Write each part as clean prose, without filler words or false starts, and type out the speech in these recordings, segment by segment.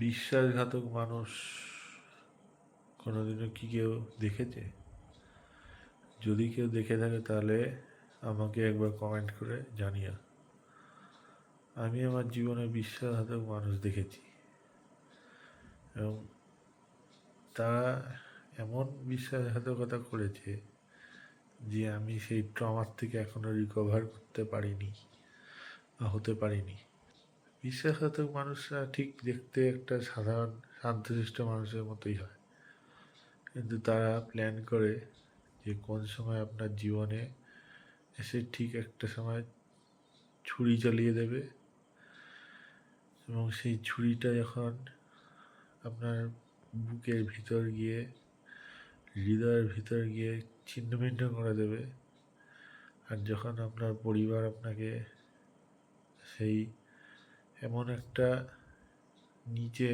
বিশ্বাসঘাতক মানুষ কোনোদিনও কি কেউ দেখেছে? যদি কেউ দেখে থাকে তাহলে আমাকে একবার কমেন্ট করে জানিও। আমি আমার জীবনে বিশ্বাসঘাতক মানুষ দেখেছি, এবং তারা এমন বিশ্বাসঘাতকতা করেছে যে আমি সেই ট্রমার থেকে এখনো রিকভার করতে পারিনি বা হতে পারিনি। বিশ্বাসঘাতক মানুষরা ঠিক দেখতে একটা সাধারণ শান্তশিষ্ট মানুষের মতোই হয়, কিন্তু তারা প্ল্যান করে যে কোন সময় আপনার জীবনে এসে ঠিক একটা সময় ছুরি চালিয়ে দেবে, এবং সেই ছুরিটা যখন আপনার বুকের ভিতর গিয়ে, হৃদয়ের ভিতর গিয়ে ছিন্নভিন্ন করে দেবে, আর যখন আপনার পরিবার আপনাকে সেই এমন একটা নিচে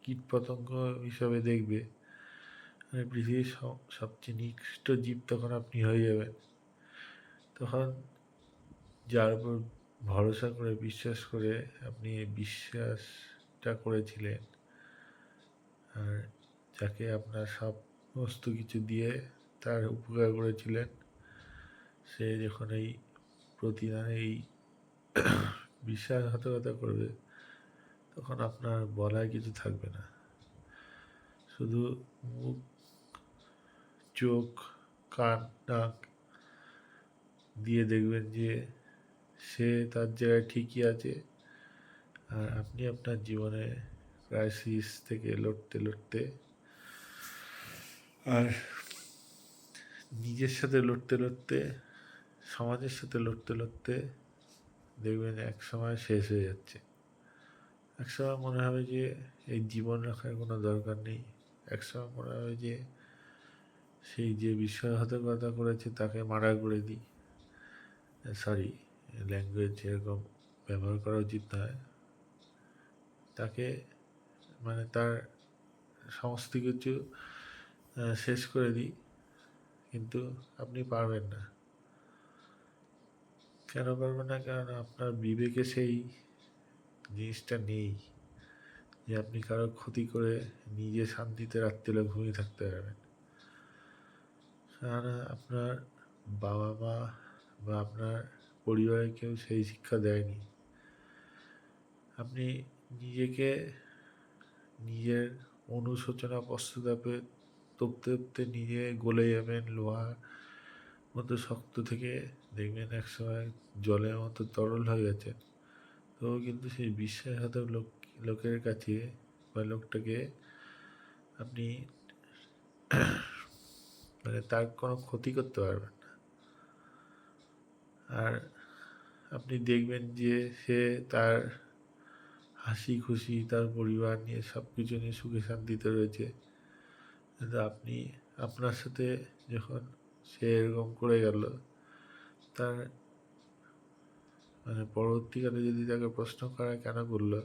কীটপতঙ্গ হিসাবে দেখবে, মানে পৃথিবীর সবচেয়ে নিকৃষ্ট জীব তখন আপনি হয়ে যাবেন। তখন যার উপর ভরসা করে, বিশ্বাস করে আপনি এই বিশ্বাসটা করেছিলেন, আর যাকে আপনার সমস্ত কিছু দিয়ে তার উপকার করেছিলেন, সে যখন এই প্রতিদানে এই বিশ্বাসঘাতকতা করবে, তখন আপনার বলার কিছু থাকবে না। শুধু মুখ, চোখ, কান, নাক দিয়ে দেখবেন যে সে তার জায়গায় ঠিকই আছে, আর আপনি আপনার জীবনে ক্রাইসিস থেকে লড়তে লড়তে, আর নিজের সাথে লড়তে লড়তে, সমাজের সাথে লড়তে লড়তে দেখবেন এক সময় শেষ হয়ে যাচ্ছে। এক সময় মনে হবে যে এই জীবন রাখার কোনো দরকার নেই। এক সময় মনে হবে যে সেই যে বিশ্বাসঘাতকতা করেছে তাকে মারা করে দিই। সরি, ল্যাঙ্গুয়েজ এরকম ব্যবহার করা উচিত নয়। তাকে, মানে তার সমস্ত কিছু শেষ করে দিই, কিন্তু আপনি পারবেন না। কেন পারবেন না? কারণ আপনার বিবেকে সেই জিনিসটা নেই যে আপনি কারো ক্ষতি করে নিজে শান্তিতে রাত্রিবেলা ঘুমিয়ে থাকতে পারবেন। কারণ আপনার বাবা মা বা আপনার পরিবারের কেউ সেই শিক্ষা দেয়নি। আপনি নিজেকে নিজের অনুশোচনা পশ্চাতাপে তপতে তপতে নিজে গলে যাবেন, লোহার মতো শক্ত থেকে দেখবেন একসময় জলের মতো তরল হয়ে গেছেন। তো কিন্তু সেই বিশ্বাসঘাতক লোকের কাছে বা লোকটাকে আপনি মানে তার কোনো ক্ষতি করতে পারবেন না। আর আপনি দেখবেন যে সে তার হাসি খুশি তার পরিবার নিয়ে সব কিছু নিয়ে সুখে শান্তিতে রয়েছে, কিন্তু আপনি আপনার সাথে যখন সে এরকম করে গেল, তার মানে পরবর্তীকালে যদি তাকে প্রশ্ন করা কেন করলো,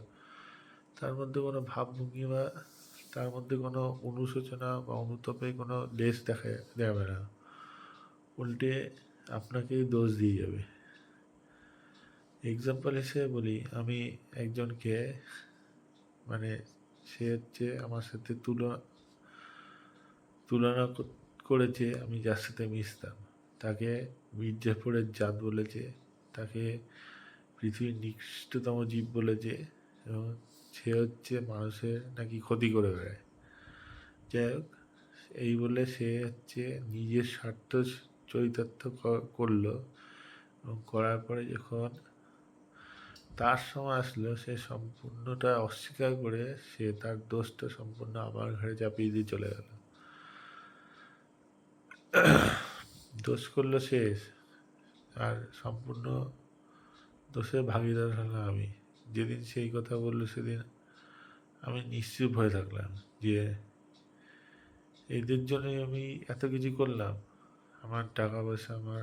তার মধ্যে কোনো ভাবভঙ্গি বা তার মধ্যে কোনো অনুশোচনা বা অনুতাপে কোনো লেশ দেখা যাবে না। উল্টে আপনাকেই দোষ দিয়ে যাবে। এক্সাম্পল হিসেবে বলি, আমি একজনকে, মানে সে হচ্ছে আমার সাথে তুলনা করেছে আমি যার সাথে মিশতাম। তাকে মির্জাপুরের জাত বলেছে, তাকে পৃথিবীর নিকৃষ্টতম জীব বলেছে, এবং সে হচ্ছে মানুষের নাকি ক্ষতি করে বেড়ায়। যাই হোক, এই বলে সে হচ্ছে নিজের স্বার্থ চরিতার্থ করলো, এবং করার পরে যখন তার সময় আসলো, সে সম্পূর্ণটা অস্বীকার করে সে তার দোষটা সম্পূর্ণ আমার ঘাড়ে চাপিয়ে দিয়ে চলে গেল। দোষ করলো শেষ, আর সম্পূর্ণ দোষের ভাগিদার হলাম আমি। যেদিন সেই কথা বললো সেদিন আমি নিশ্চুপ হয়ে থাকলাম যে এদের জন্যই আমি এত কিছু করলাম। আমার টাকা পয়সা, আমার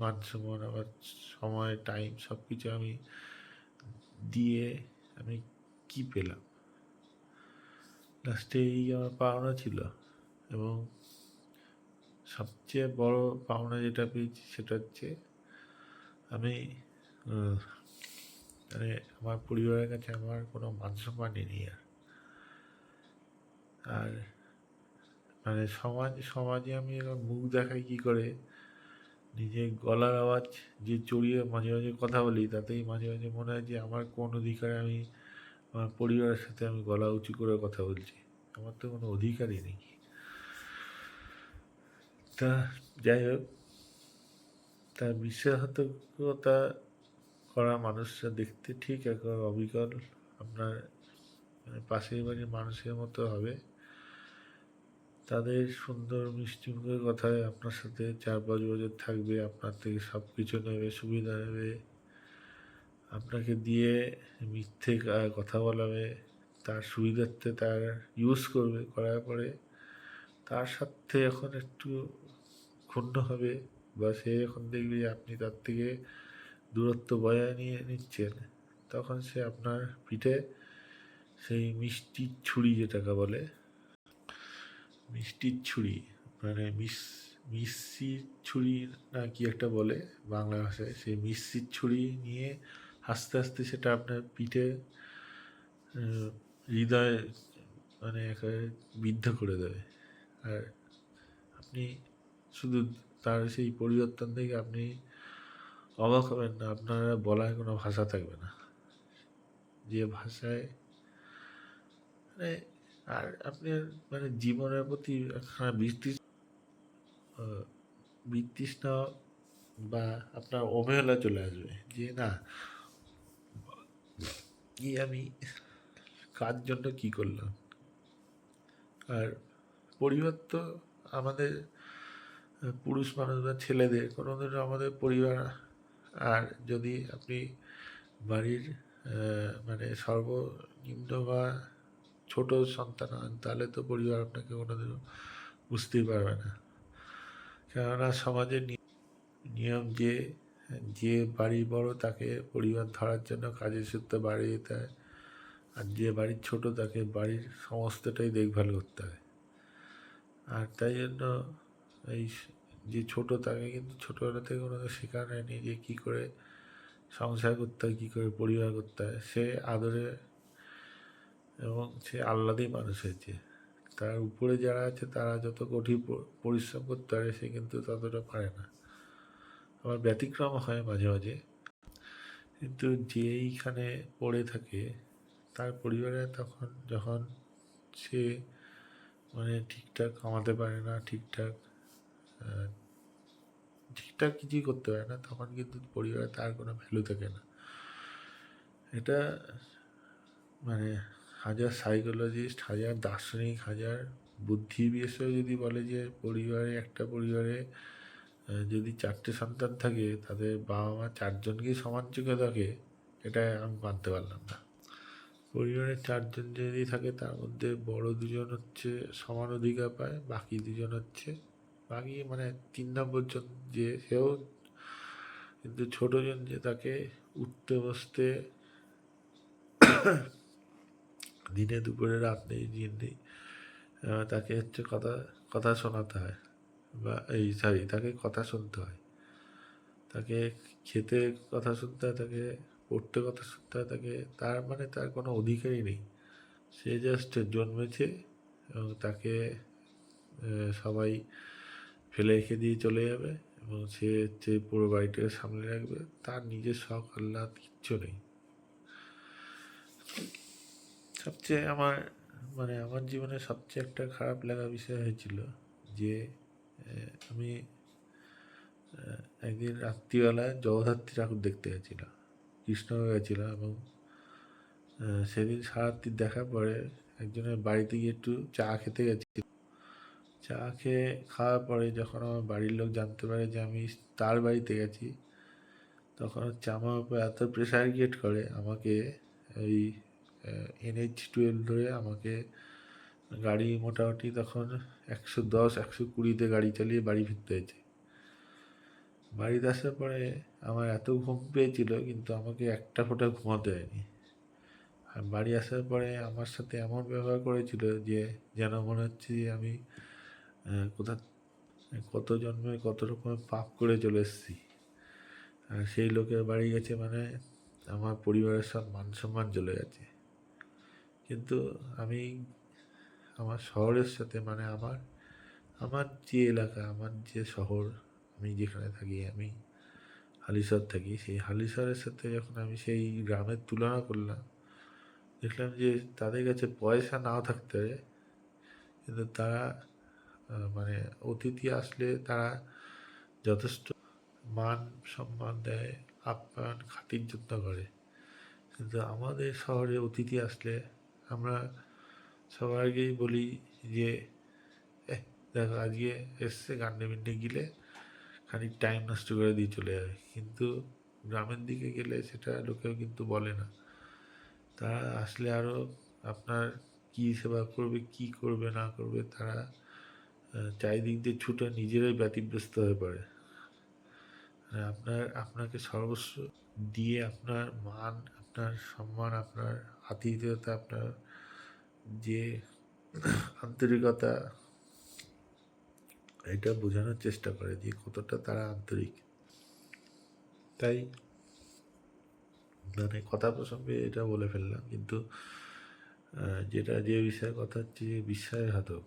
মান সম্মান, আমার সময়, টাইম সব কিছু আমি দিয়ে আমি কি পেলাম? লাস্টে এই আমার পাওনা ছিল, এবং সবচেয়ে বড় পাওনা যেটা পেয়েছি সেটা হচ্ছে আমি মানে আমার পরিবারের কাছে আমার কোনো মান সম্মানই নেই আর। আর মানে সমাজে আমি এবার মুখ দেখাই কী করে, নিজের গলার আওয়াজ যে চড়িয়ে মাঝে মাঝে কথা বলি, তাতেই মাঝে মাঝে মনে হয় যে আমার কোন অধিকারে আমি আমার পরিবারের সাথে আমি গলা উঁচু করে কথা বলছি। আমার তো কোনো অধিকারই নেই। তা যাই হোক, তা বিশ্বাসঘাতকতা করা মানুষরা দেখতে ঠিক একবার অবিকল আপনার মানে পাশের বাড়ির মানুষের মতো হবে। তাদের সুন্দর মিষ্টি মুখের কথায় আপনার সাথে 4-5 বছর থাকবে, আপনার থেকে সব কিছু নেবে, সুবিধা নেবে, আপনাকে দিয়ে মিথ্যে কথা বলাবে, তার সুবিধার্থে তার ইউজ করবে, করার পরে তার সাথে এখন একটু ক্ষুণ্ণ হবে বা সে যখন দেখবে যে আপনি তার থেকে দূরত্ব বজায় নিয়ে নিচ্ছেন, তখন সে আপনার পিঠে সেই মিষ্টির ছুরি, যেটাকে বলে মিষ্টির ছুরি, মানে মিষ্টির ছুরি না কি একটা বলে বাংলা ভাষায়, সেই মিষ্টির ছুরি নিয়ে আস্তে আস্তে সেটা আপনার পিঠে হৃদয় মানে একেবারে বিদ্ধ করে দেবে। আর আপনি শুধু তার সেই পরিবর্তন থেকে আপনি অবাক হবেন না, আপনার বলার কোনো ভাষা থাকবে না, যে ভাষায় মানে আর আপনার মানে জীবনের প্রতি একখানা বিতৃষ্ণা বা আপনার অবহেলা চলে আসবে, যে না কি আমি কার জন্য কি করলাম। আর পরিবার তো আমাদের পুরুষ মানুষ বা ছেলেদের কোনোদিনও আমাদের পরিবার, আর যদি আপনি বাড়ির মানে সর্বনিম্ন বা ছোট সন্তান হন, তাহলে তো পরিবার আপনাকে কোনোদিনও বুঝতেই পারবে না। কেননা সমাজের নিয়ম যে যে বাড়ি বড় তাকে পরিবার ধরার জন্য কাজের সূত্রে বাড়ি যেতে হয়, আর যে বাড়ির ছোট তাকে বাড়ির সমস্তটাই দেখভাল করতে হয়। আর তাই জন্য এই যে ছোট তাকে কিন্তু ছোটোবেলা থেকে কোনো শেখানো হয়নি যে কী করে সংসার করতে হয়, কী করে পরিবার করতে হয়। সে আদরে এবং সে আহ্লাদেই মানুষ হয়েছে। তার উপরে যারা আছে তারা যত কঠিন পরিশ্রম করতে পারে, সে কিন্তু ততটা পারে না। আবার ব্যতিক্রম হয় মাঝে মাঝে, কিন্তু যেইখানে পড়ে থাকে তার পরিবারে তখন যখন সে মানে ঠিকঠাক কামাতে পারে না, ঠিকঠাক কিছুই করতে পারে না, তখন কিন্তু পরিবারে তার কোনো ভ্যালু থাকে না। এটা মানে হাজার সাইকোলজিস্ট, হাজার দার্শনিক, হাজার বুদ্ধিবীসও যদি বলে যে একটা পরিবারে যদি 4টে সন্তান থাকে, তাদের বাবা মা 4জনকেই সমান চোখে দেখে, এটা আমি মানতে পারলাম না। পরিবারে 4জন যদি থাকে, তার মধ্যে বড় 2জন হচ্ছে সমান অধিকার পায়, বাকি 2জন হচ্ছে বাকি মানে 3 নম্বর জন যে সেও কিন্তু ছোটজন, যে তাকে উঠতে বসতে দিনে দুপুরে রাত নেই দিন নেই তাকে হচ্ছে কথা শোনাতে হয়, বা তাকে কথা শুনতে হয়, তাকে খেতে কথা শুনতে হয়, তাকে পড়তে কথা শুনতে হয়, তার মানে তার কোনো অধিকারই নেই। সে জাস্ট জন্মেছে এবং তাকে সবাই ফেলে রেখে দিয়ে চলে যাবে এবং সে হচ্ছে পুরো বাড়িটাকে সামলে রাখবে, তার নিজের শখ আহ্লাদ কিচ্ছু নেই। সবচেয়ে আমার জীবনে সবচেয়ে একটা খারাপ লাগা বিষয় হয়েছিল যে আমি একদিন রাত্রিবেলায় জগদ্ধাত্রী ঠাকুর দেখতে গেছিলাম, কৃষ্ণনগর গেছিলাম, এবং সেদিন সারাত্রি দেখার পরে একজনের বাড়িতে গিয়ে একটু চা খেতে গেছি। চা খেয়ে খাওয়ার পরে যখন আমার বাড়ির লোক জানতে পারে যে আমি তার বাড়িতে গেছি, তখন হচ্ছে আমার উপর এত প্রেশার ক্রিয়েট করে, আমাকে ওই NH-12 ধরে আমাকে গাড়ি মোটামুটি তখন 110-120-তে গাড়ি চালিয়ে বাড়ি ফিরতে হয়েছে। বাড়িতে আসার পরে আমার এত ঘুম পেয়েছিল, কিন্তু আমাকে একটা ফোঁটা ঘুমাতে হয়নি। আর বাড়ি আসার পরে আমার সাথে এমন ব্যবহার করেছিল যে যেন মনে হচ্ছে যে আমি কত জন্মে কত রকমের পাপ করে চলে এসেছি। আর সেই লোকের বাড়ি গেছে মানে আমার পরিবারের সব মান সম্মান চলে গেছে। কিন্তু আমি আমার শহরের সাথে মানে আমার আমার যে এলাকা, আমার যে শহর, আমি যেখানে থাকি, আমি হালিশহর থাকি, সেই হালিশহরের সাথে যখন আমি সেই গ্রামের তুলনা করলাম, দেখলাম যে তাদের কাছে পয়সা নাও থাকতে পারে, কিন্তু তারা মানে অতিথি আসলে তারা যথেষ্ট মান সম্মান দেয়, আপ্যায়ন খাতির যত্ন করে। কিন্তু আমাদের শহরে অতিথি আসলে আমরা সবার আগেই বলি যে দেখো আজকে এসছে গান্ডে বিন্ডে গিলে খানিক টাইম নষ্ট করে দিয়ে চলে যাবে। কিন্তু গ্রামের দিকে গেলে সেটা লোকেও কিন্তু বলে না। তারা আসলে আরও আপনার কী সেবা করবে, কী করবে না করবে, তারা চারিদিক দিয়ে ছুটে নিজেরাই ব্যতিব্যস্ত হয়ে পড়ে। আপনাকে সর্বস্ব দিয়ে আপনার মান, আপনার সম্মান, আপনার আতিথেয়তা, আপনার যে আন্তরিকতা, এটা বোঝানোর চেষ্টা করে যে কতটা তারা আন্তরিক। তাই মানে কথা প্রসঙ্গে এটা বলে ফেললাম, কিন্তু যে বিষয়ের কথা হচ্ছে যে বিশ্বাসঘাতক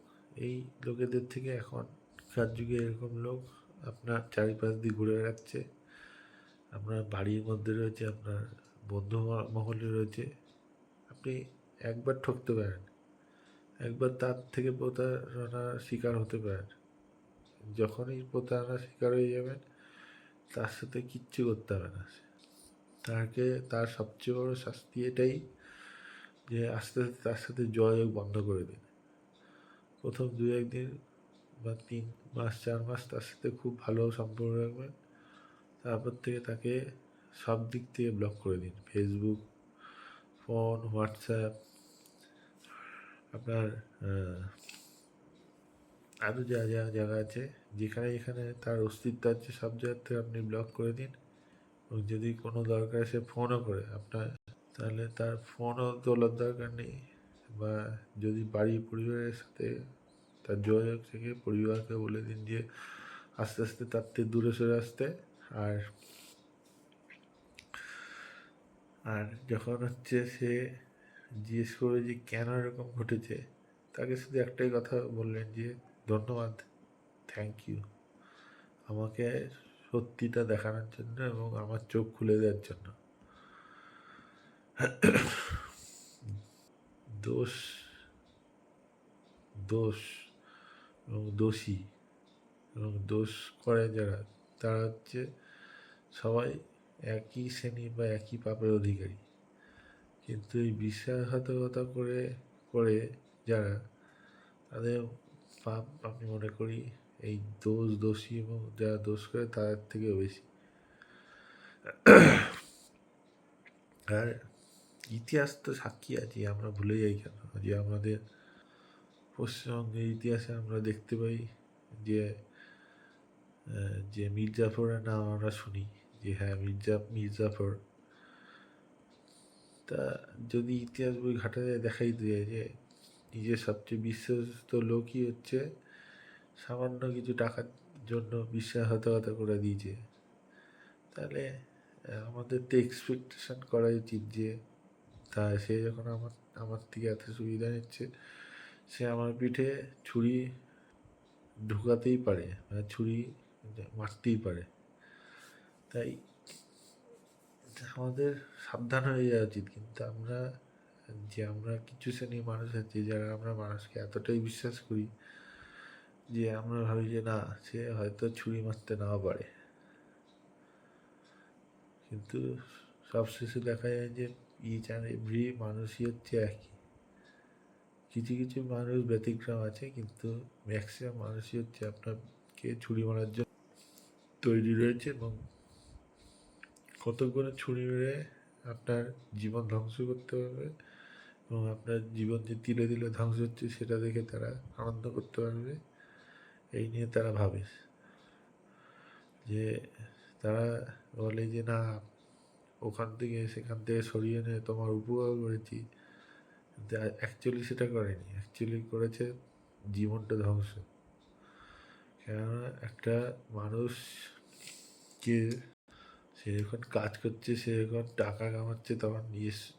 এই লোকেদের থেকে এখনকার যুগে এরকম লোক আপনার চারিপাশ দিয়ে ঘুরে বেড়াচ্ছে। আপনার বাড়ির মধ্যে রয়েছে, আপনার বন্ধু মহলে রয়েছে। আপনি একবার ঠকতে পারেন, একবার তার থেকে প্রতারণার শিকার হতে পারেন। যখনই প্রতারণার শিকার হয়ে যাবেন, তার সাথে কিচ্ছু করতে হবে না। তার সবচেয়ে বড় শাস্তি এটাই যে আস্তে আস্তে তার সাথে যোগাযোগ বন্ধ করে দিন। প্রথম 2-1 দিন বা 3 মাস 4 মাস তার সাথে খুব ভালো সম্পর্ক রাখবেন। তারপর থেকে তাকে সব দিক থেকে ব্লক করে দিন। ফেসবুক, ফোন, হোয়াটসঅ্যাপ, আপনার আরও যা যা জায়গা আছে, যেখানে যেখানে তার অস্তিত্ব আছে সব জায়গার থেকে আপনি ব্লক করে দিন। এবং যদি কোনো দরকার সে ফোনও করে আপনার, তাহলে তার ফোনও তোলার দরকার নেই। বা যদি পরিবারের সাথে তার যোগাযোগ থেকে পরিবারকে বলে দিন যে আস্তে আস্তে তার থেকে দূরে সরে আসতে। আর আর যখন হচ্ছে সে জিজ্ঞেস করবে যে কেন এরকম ঘটেছে, তাকে শুধু একটাই কথা বললেন যে ধন্যবাদ, থ্যাংক ইউ, আমাকে সত্যিটা দেখানোর জন্য এবং আমার চোখ খুলে দেওয়ার জন্য। দোষ দোষ এবং দোষী এবং দোষ করে যারা, তারা হচ্ছে সবাই একই শ্রেণী বা একই পাপের অধিকারী। কিন্তু এই বিশ্বাসঘাতকতা করে যারা, তাদের পাপ আমি মনে করি এই দোষী এবং যারা দোষ করে তাদের থেকেও বেশি। আর ইতিহাস তো সাক্ষী আছে, আমরা ভুলে যাই কেন যে আমাদের পশ্চিমবঙ্গের ইতিহাসে আমরা দেখতে পাই যে যে মির্জাফরের নাম আমরা শুনি যে হ্যাঁ মির্জাফর। তা যদি ইতিহাস বই ঘাটা যায় দেখাই যায় যে নিজের সবচেয়ে বিশ্বস্ত লোকই হচ্ছে সামান্য কিছু টাকার জন্য বিশ্বাসঘাতকতা করে দিয়েছে। তাহলে আমাদের তো এক্সপেকটেশন করা উচিত যে সে যখন আমার থেকে এত সুবিধা নিচ্ছে, সে আমার পিঠে ছুরি ঢুকাতেই পারে, মানে ছুরি মারতেই পারে। তাই আমাদের সাবধান হয়ে যাওয়া উচিত। কিন্তু আমরা কিছু শ্রেণীর মানুষ আছি যারা আমরা মানুষকে এতটাই বিশ্বাস করি যে আমরা ভাবি যে না, সে হয়তো ছুরি মারতে নাও পারে, কিন্তু সবশেষে দেখা যায় যে ইচ অ্যান্ড এভরি মানুষই হচ্ছে একই। কিছু কিছু মানুষ ব্যতিক্রম আছে, কিন্তু ম্যাক্সিমাম মানুষই হচ্ছে আপনাকে ছুরি মারার জন্য তৈরি রয়েছে এবং কতগুলো ছুরি মেরে আপনার জীবন ধ্বংস করতে পারবে এবং আপনার জীবন যে তিলে তিলে ধ্বংস হচ্ছে সেটা দেখে তারা আনন্দ করতে পারবে। এই নিয়ে তারা ভাবে যে তারা বলে যে না, ওখান থেকে সেখান থেকে সরিয়ে নিয়ে তোমার উপকার করেছি, অ্যাকচুয়ালি সেটা করেনি, অ্যাকচুয়ালি করেছে জীবনটা ধ্বংস। কেননা একটা মানুষকে সে যখন কাজ করছে, সে যখন টাকা কামাচ্ছে, তখন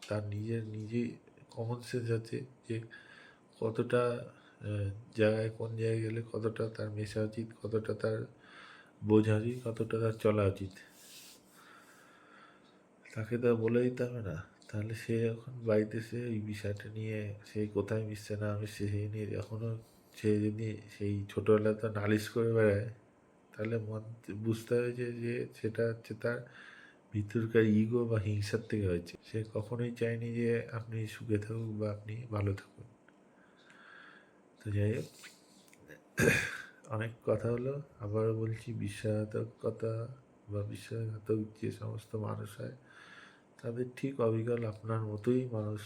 তার নিজেই কমন সেন্স আছে যে কতটা জায়গায় কোন জায়গায় গেলে কতটা তার মেশা উচিত, কতটা তার বোঝা উচিত, কতটা তার চলা উচিত। তাকে তো বলে দিতে হবে না? তাহলে সে যখন বাড়িতে সে ওই বিষয়টা নিয়ে সে কোথায় মিশছে না মিশছে সেই নিয়ে এখনও সে যদি সেই ছোটোবেলায় তো নালিশ করে বেড়ায়, তাহলে বুঝতে হবে যে সেটা হচ্ছে তার ভিতরকার ইগো বা হিংসার থেকে হয়েছে। সে কখনোই চায়নি যে আপনি সুখে থাকুক বা আপনি ভালো থাকুন। তো যাই হোক, অনেক কথা হলো। আবারও বলছি, বিশ্বাসঘাতকতা বা বিশ্বাসঘাতক যে সমস্ত মানুষ হয়, তাদের ঠিক অবিকল আপনার মতোই মানুষ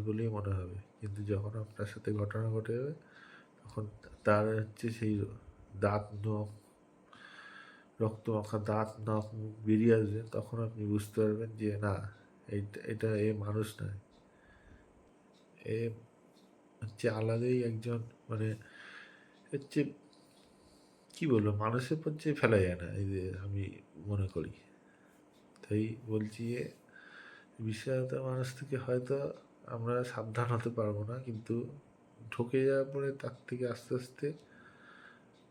বলেই মনে হবে, কিন্তু যখন আপনার সাথে ঘটনা ঘটে যাবে, তখন তার হচ্ছে সেই দাঁত নখ, রক্ত মাখা দাঁত নখ মুখ বেরিয়ে আসবে, তখন আপনি বুঝতে পারবেন যে না, এটা এ মানুষ নয়, এ হচ্ছে আলাদাই একজন, মানে হচ্ছে কী বলবো, মানুষের পর যে ফেলা যায় না, এই যে আমি মনে করি। তাই বলছি যে বিশ্বাসঘাতক মানুষ থেকে হয়তো আমরা সাবধান হতে পারবো না, কিন্তু ঠকে যাওয়ার পরে তার থেকে আস্তে আস্তে,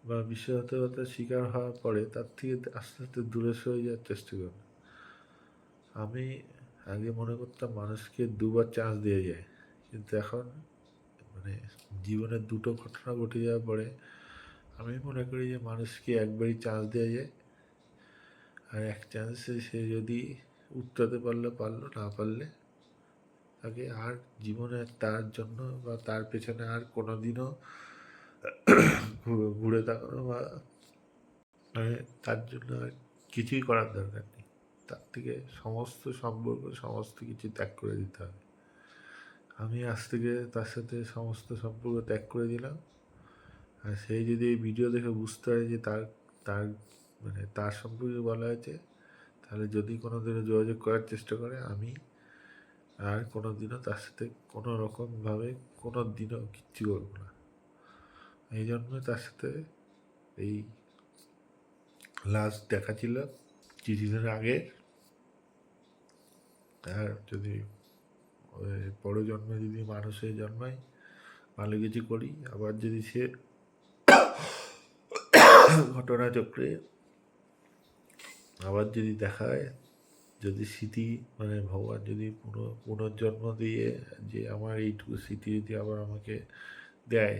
বা বিশ্বাসঘাতকতার শিকার হওয়ার পরে তার থেকে আস্তে আস্তে দূরে সরে যাওয়ার চেষ্টা করব। আমি আগে মনে করতাম মানুষকে দুবার চান্স দেওয়া যায়, কিন্তু এখন মানে জীবনের দুটো ঘটনা ঘটে যাওয়ার পরে আমি মনে করি যে মানুষকে একবারই চান্স দেওয়া যায়, আর এক চান্সে সে যদি উত্তরাতে পারলো, না পারলে তাকে আর জীবনে তার জন্য বা তার পেছনে আর কোনো দিনও ঘুরে তাকানো বা মানে তার জন্য আর কিছুই করার দরকার নেই। তার থেকে সমস্ত সম্পর্ক, সমস্ত কিছু ত্যাগ করে দিতে হবে। আমি আজ থেকে তার সাথে সমস্ত সম্পর্ক ত্যাগ করে দিলাম। আর সেই যদি এই ভিডিও দেখে বুঝতে পারে যে তার তার মানে তার সম্পর্কে বলা হয়েছে, তাহলে যদি কোনো দিনও যোগাযোগ করার চেষ্টা করে, আমি আর কোনো দিনও তার সাথে কোনো রকমভাবে কোনো দিনও কিচ্ছু করবো না। এই জন্য তার সাথে এই লাস্ট দেখা ছিল কিছুদিন আগে। আর যদি পরের জন্মে যদি মানুষ হয়ে জন্মায়, ভালো কিছু করি, আবার যদি সে ঘটনাচক্রে আবার যদি দেখা হয়, যদি স্মৃতি মানে ভগবান যদি পুনর্জন্ম দিয়ে যে আমার এইটুকু স্মৃতি যদি আবার আমাকে দেয়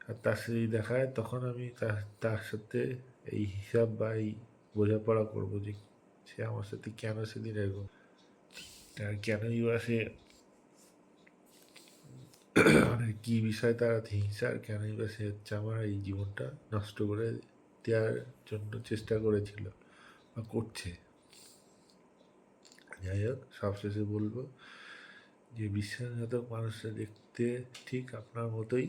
আর তার সাথে যদি দেখা হয়, তখন আমি তার সাথে এই হিসাব বা এই বোঝাপড়া করবো যে সে আমার সাথে কেন সেদিন এরকম, আর কেনই বা সে মানে কী বিষয় তার হিংসা, আর কেনই বা সে হচ্ছে আমার এই জীবনটা নষ্ট করে দেওয়ার জন্য চেষ্টা করেছিল বা করছে। যাই হোক, সবশেষে বলবো যে বিশ্বাসঘাতক মানুষরা দেখতে ঠিক আপনার মতোই,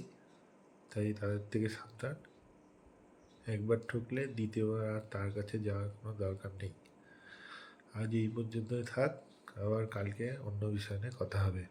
তাই তাদের থেকে সাবধান। একবার ঠকলে দ্বিতীয়বার আর তার কাছে যাওয়ার কোনো দরকার নেই। আজ এই পর্যন্তই থাক, আবার কালকে অন্য বিষয় নিয়ে কথা হবে।